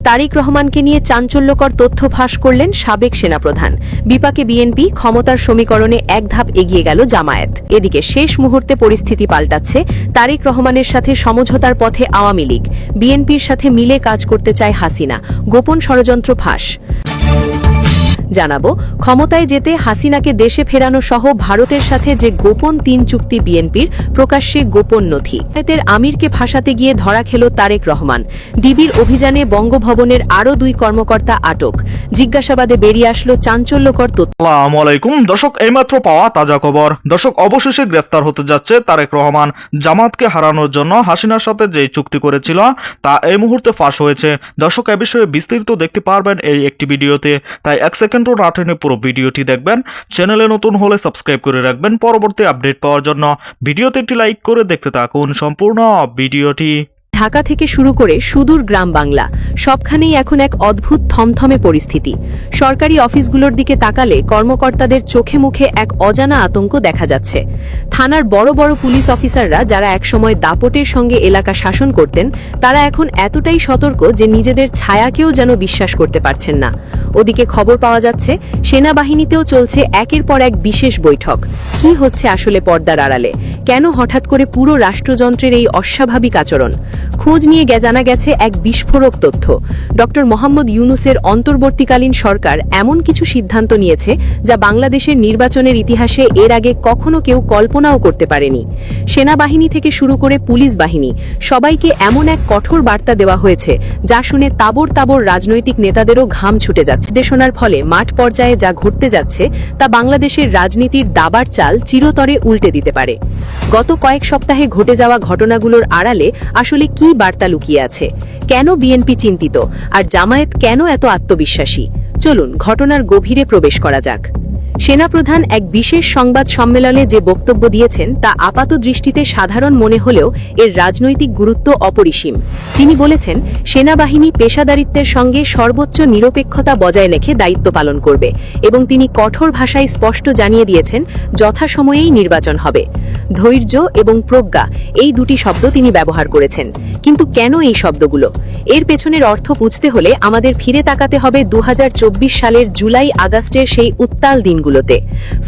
তারেক রহমানকে নিয়ে চাঞ্চল্যকর তথ্য ফাঁস করলেন সাবেক সেনাপ্রধান। বিপাকে বিএনপি, ক্ষমতার সমীকরণে এক ধাপ এগিয়ে গেল জামায়াত। এদিকে শেষ মুহূর্তে পরিস্থিতি পাল্টাচ্ছে। তারেক রহমানের সাথে সমঝোতার পথে আওয়ামী লীগ, বিএনপির সাথে মিলে কাজ করতে চায় হাসিনা। গোপন ষড়যন্ত্র ফাঁস। জানাবো, ক্ষমতায় যেতে হাসিনাকে দেশে ফেরানো সহ ভারতের সাথে যে গোপন ৩ চুক্তি বিএনপির, প্রকাশ্যে গোপন নথি। এর আমিরকে ফাঁসাতে গিয়ে ধরা খেল তারেক রহমান। ডিবির অভিযানে বঙ্গভবনের আরও ২ কর্মকর্তা আটক। জিজ্ঞাসাবাদে বেরিয়ে আসলো চাঞ্চল্যকর তথ্য। আসসালামু আলাইকুম দর্শক, এইমাত্র পাওয়া তাজা খবর। দর্শক, অবশেষে গ্রেফতার হতে যাচ্ছে তারেক রহমান। জামাতকে হারানোর জন্য হাসিনার সাথে যে চুক্তি করেছিল তা এই মুহূর্তে ফাঁস হয়েছে। দর্শক, এ বিষয়ে বিস্তারিত দেখতে পারবেন এই একটি ভিডিওতে, তাই 1 সেকেন্ডও না টেনে পুরো ভিডিওটি দেখবেন। চ্যানেলে নতুন হলে সাবস্ক্রাইব করে রাখবেন পরবর্তী আপডেট পাওয়ার জন্য। ভিডিওতে একটি লাইক করে দেখতে থাকুন সম্পূর্ণ ভিডিওটি। ঢাকা থেকে শুরু করে সুদূর গ্রাম বাংলা, সবখানেই এখন এক অদ্ভুত থমথমে পরিস্থিতি। সরকারি অফিসগুলোর দিকে তাকালে কর্মকর্তাদের চোখে মুখে এক অজানা আতঙ্ক দেখা যাচ্ছে। থানার বড় বড় পুলিশ অফিসাররা, যারা একসময় দাপটের সঙ্গে এলাকা শাসন করতেন, তারা এখন এতটাই সতর্ক যে নিজেদের ছায়াকেও যেন বিশ্বাস করতে পারছেন না। ওদিকে খবর পাওয়া যাচ্ছে সেনাবাহিনীতেও চলছে একের পর এক বিশেষ বৈঠক। কি হচ্ছে আসলে পর্দার আড়ালে? কেন হঠাৎ করে পুরো রাষ্ট্রযন্ত্রের এই অস্বাভাবিক আচরণ? খোঁজ নিয়ে জানা গেছে এক বিস্ফোরক তথ্য। ডক্টর মোহাম্মদ ইউনূসের অন্তর্বর্তীকালীন সরকার এমন কিছু সিদ্ধান্ত নিয়েছে যা বাংলাদেশের নির্বাচনের ইতিহাসে এর আগে কখনো কেউ কল্পনাও করতে পারেনি। সেনাবাহিনী থেকে শুরু করে পুলিশ বাহিনী, সবাইকে এমন এক কঠোর বার্তা দেওয়া হয়েছে যা শুনে তাবড় তাবড় রাজনৈতিক নেতাদেরও ঘাম ছুটে যাচ্ছে। নির্দেশনার ফলে মাঠ পর্যায়ে যা ঘটতে যাচ্ছে তা বাংলাদেশের রাজনীতির দাবার চাল চিরতরে উল্টে দিতে পারে। গত কয়েক সপ্তাহে ঘটে যাওয়া ঘটনাগুলোর আড়ালে আসলে কি বার্তা লুকিয়ে আছে? কেন বিএনপি চিন্তিত, আর জামায়াত কেন এত আত্মবিশ্বাসী? চলুন ঘটনার গভীরে প্রবেশ করা যাক। সেনাপ্রধান এক বিশেষ সংবাদ সম্মেলনে যে বক্তব্য দিয়েছেন তা আপাত দৃষ্টিতে সাধারণ মনে হলেও এর রাজনৈতিক গুরুত্ব অপরিসীম। তিনি বলেছেন, সেনাবাহিনী পেশাদারিত্বের সঙ্গে সর্বোচ্চ নিরপেক্ষতা বজায় রেখে দায়িত্ব পালন করবে, এবং তিনি কঠোর ভাষায় স্পষ্ট জানিয়ে দিয়েছেন যথাসময়েই নির্বাচন হবে। ধৈর্য এবং প্রজ্ঞা, এই দুটি শব্দ তিনি ব্যবহার করেছেন। কিন্তু কেন এই শব্দগুলো? এর পেছনের অর্থ বুঝতে হলে আমাদের ফিরে তাকাতে হবে ২০২৪ সালের জুলাই আগস্টের সেই উত্তাল দিনগুলোতে।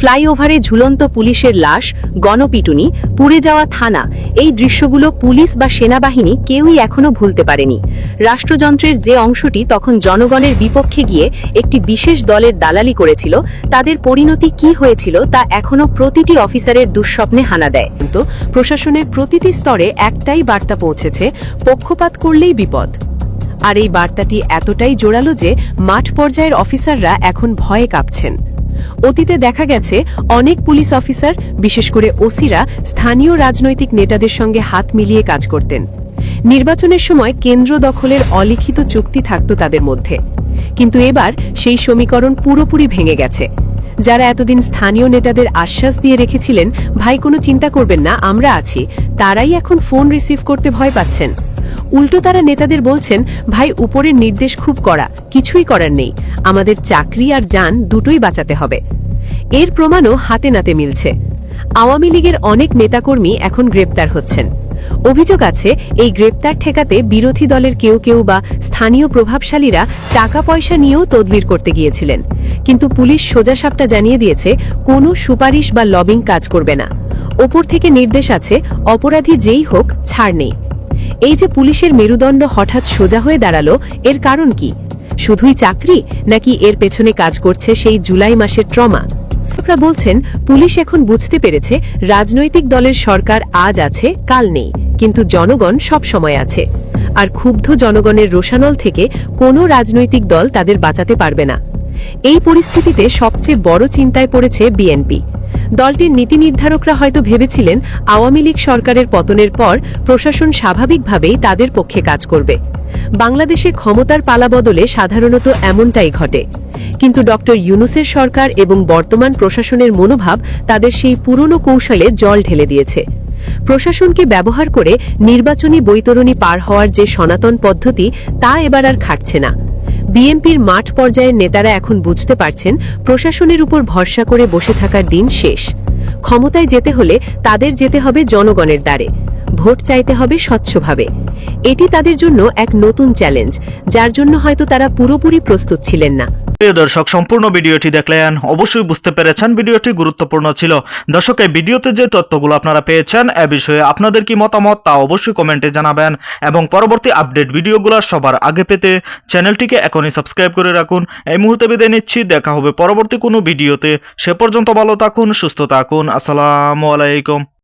ফ্লাইওভারে ঝুলন্ত পুলিশের লাশ, গণপিটুনি, পুড়ে যাওয়া থানা, এই দৃশ্যগুলো পুলিশ বা সেনাবাহিনী কেউই এখনো ভুলতে পারেনি। রাষ্ট্রযন্ত্রের যে অংশটি তখন জনগণের বিপক্ষে গিয়ে একটি বিশেষ দলের দালালি করেছিল, তাদের পরিণতি কি হয়েছিল তা এখনো প্রতিটি অফিসারের দুঃস্বপ্নে হানা দেয়। কিন্তু প্রশাসনের প্রতিটি স্তরে একটাই বার্তা পৌঁছেছে, পক্ষপাত করলেই বিপদ। আর এই বার্তাটি এতটাই জোরালো যে মাঠ পর্যায়ের অফিসাররা এখন ভয়ে কাঁপছেন। অতীতে দেখা গেছে অনেক পুলিশ অফিসার, বিশেষ করে ওসিরা, স্থানীয় রাজনৈতিক নেতাদের সঙ্গে হাত মিলিয়ে কাজ করতেন। নির্বাচনের সময় কেন্দ্র দখলের অলিখিত চুক্তি থাকত তাদের মধ্যে। কিন্তু এবার সেই সমীকরণ পুরোপুরি ভেঙে গেছে। যারা এতদিন স্থানীয় নেতাদের আশ্বাস দিয়ে রেখেছিলেন, ভাই কোনো চিন্তা করবেন না, আমরা আছি, তারাই এখন ফোন রিসিভ করতে ভয় পাচ্ছেন। উল্টো তারা নেতাদের বলছেন, ভাই উপরের নির্দেশ খুব কড়া, কিছুই করার নেই, আমাদের চাকরি আর জান দুটোই বাঁচাতে হবে। এর প্রমাণও হাতে নাতে মিলছে। আওয়ামী লীগের অনেক নেতাকর্মী এখন গ্রেপ্তার হচ্ছেন। অভিযোগ আছে এই গ্রেপ্তার ঠেকাতে বিরোধী দলের কেউ কেউ বা স্থানীয় প্রভাবশালীরা টাকা পয়সা নিয়েও তদবির করতে গিয়েছিলেন। কিন্তু পুলিশ সোজাসাপটা জানিয়ে দিয়েছে, কোনো সুপারিশ বা লবিং কাজ করবে না। ওপর থেকে নির্দেশ আছে, অপরাধী যেই হোক, ছাড় নেই। এই যে পুলিশের মেরুদণ্ড হঠাৎ সোজা হয়ে দাঁড়ালো, এর কারণ কি? শুধুই চাকরি, নাকি এর পেছনে কাজ করছে সেই জুলাই মাসের ট্রমা? বলছেন, পুলিশ এখন বুঝতে পেরেছে রাজনৈতিক দলের সরকার আজ আছে, কাল নেই, কিন্তু জনগণ সব সময় আছে। আর ক্ষুব্ধ জনগণের রোষানল থেকে কোনো রাজনৈতিক দল তাদের বাঁচাতে পারবে না। এই পরিস্থিতিতে সবচেয়ে বড় চিন্তায় পড়েছে বিএনপি। দলটির নীতি নির্ধারকরা হয়তো ভেবেছিলেন আওয়ামী লীগ সরকারের পতনের পর প্রশাসন স্বাভাবিকভাবেই তাদের পক্ষে কাজ করবে। বাংলাদেশে ক্ষমতার পালাবদলে সাধারণত এমনটাই ঘটে। কিন্তু ডক্টর ইউনূসের সরকার এবং বর্তমান প্রশাসনের মনোভাব তাদের সেই পুরনো কৌশলে জল ঢেলে দিয়েছে। প্রশাসনকে ব্যবহার করে নির্বাচনী বৈতরণী পার হওয়ার যে সনাতন পদ্ধতি, তা এবার আর খাটছে না। বিএনপির মাঠ পর্যায়ের নেতারা এখন বুঝতে পারছেন, প্রশাসনের উপর ভরসা করে বসে থাকার দিন শেষ। ক্ষমতায় যেতে হলে তাদের যেতে হবে জনগণের দ্বারে। ভোট চাইতে হবে স্বচ্ছভাবে। এটি তাদের জন্য এক নতুন চ্যালেঞ্জ, যার জন্য হয়তো তারা পুরোপুরি প্রস্তুত ছিলেন না। প্রিয় দর্শক, সম্পূর্ণ ভিডিওটি দেখলেন, অবশ্যই বুঝতে পেরেছেন ভিডিওটি গুরুত্বপূর্ণ ছিল। দর্শক, এই ভিডিওতে যে তথ্যগুলো আপনারা পেয়েছেন এ বিষয়ে আপনাদের কি মতামত তা অবশ্যই কমেন্টে জানাবেন, এবং পরবর্তী আপডেট ভিডিওগুলো সবার আগে পেতে চ্যানেলটিকে এখনই সাবস্ক্রাইব করে রাখুন। এই মুহূর্তে বিদায় নিচ্ছি, দেখা হবে পরবর্তী কোনো ভিডিওতে। সে পর্যন্ত ভালো থাকুন, সুস্থ থাকুন। আসসালামু আলাইকুম।